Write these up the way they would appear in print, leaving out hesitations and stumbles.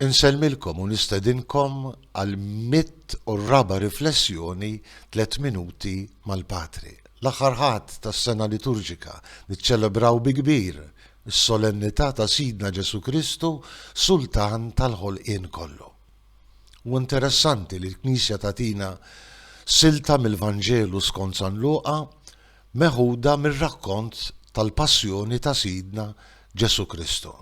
Inselmilkom u nistedinkom għal 104 riflessjoni 3 minuti mal-Patri. L-aħħar ħadd tas-sena liturġika niċċelebraw bi kbir is-solennità ta' Sidna Ġesu Kristu, Sultan tal-ħolqien kollu. U interessanti li l-Knisja tatina silta mill-Vanġelu skont San Luqa meħuda mir-rakkont tal-passjoni ta' Sidna Ġesu Kristu.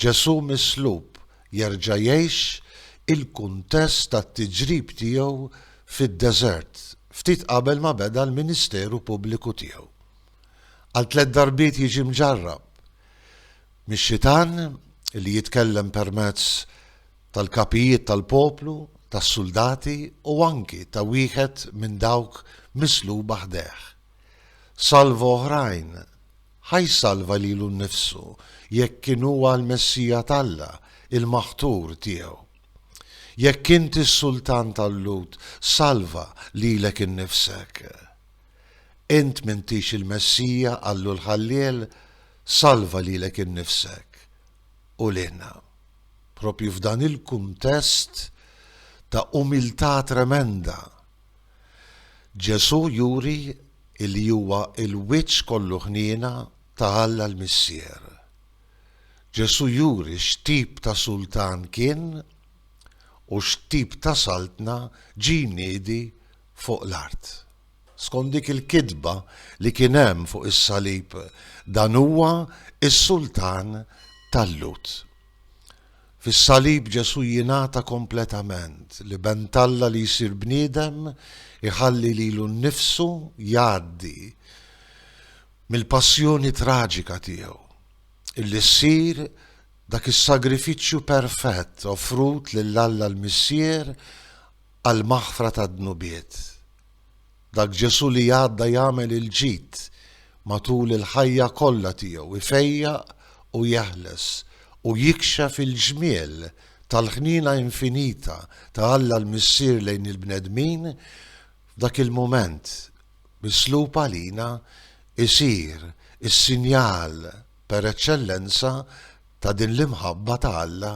Ġesu mislub jerġa' jgħix il-kuntest tat-tiġrib tiegħu fid-deżert ftit qabel ma beda l-Ministeru Pubbliku tiegħu. Għal 3 darbiet jiġi mġarrab mix-Xitan li jitkellem permezz tal-kapijiet tal-poplu, tas-soldati u anki ta' wieħed minn dawk misluba ħdeħ. Salva oħrajn, ħajsalva lilu nnifsu jekk kien huwa l-Messija tal-Alla, il-maħtur tiegħu. Jekk inti s-Sultan tal-Lut, salva lilek innifsek. Int m'intix il-Messija għallu l-Ħalliel, salva lilek innifsek. U lilna. Propju f'dan il-kuntest ta' umiltà tremenda. Ġesu juri li huwa il-wiċċ kollu ħniena ta' Alla l-Missier. Ġesu juri x'tip ta' sultan kien u x'tip ta' saltna ġi niedi fuq l-art. Skont dik il-kidba li kien hemm fuq is-salib, dan huwa is-Sultan tal-Lut. Fis-salib Ġesu jingħata kompletament li bentalla li jsir bniedem iħalli lilu nnifsu jgħaddi mill-passjoni traġika tiegħu. Illi ssir dak is-sagrifiċċju perfett offrut lill-Alla l-Missier għal maħfra tad-dnubiet. Dak Ġesu li għadda jagħmel il-ġid matul il-ħajja kollha tiegħu ifejjaq u jeħles u jikxef il-ġmiel tal-ħnina infinita ta' Alla l-Missier lejn il-bnedmin, f'dak il-mument mislub għalina isir is-sinjal per eċċellenza ta' din l-imħabba ta' Alla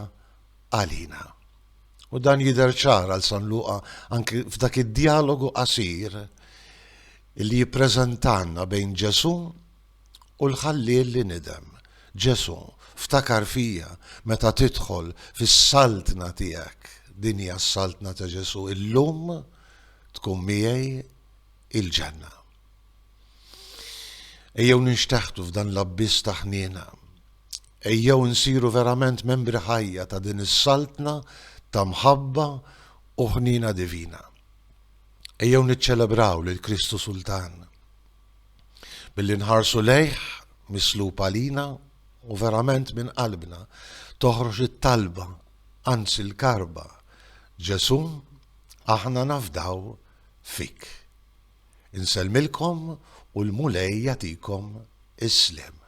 għalina. U dan jidher ċar għal San Luqa anke f'dak id-dialogu qasir li jippreżentanna bejn Ġesu u l-Ħalliel li nidem. Ġesu, ftakar fija meta tidħol fis-saltna tiegħek. Din hija s-saltna ta' Ġesu illum tkun miegħi il-ġenna. Ejjew ninxteħtu f'dan l-abbiss ta' ħniena. Ejjew nsiru verament membri ħajja ta' din is-saltna ta' mħabba u ħnina divina. Ejjew niċċelebraw lil Kristu Sultan billi nħarsu lejh mislub għalina u verament minn qalbna toħroġ it-talba, anzi l-karba. Ġesu, aħna nafdaw fik. Inselmilkom u l-mulej jagħtikom is-slem.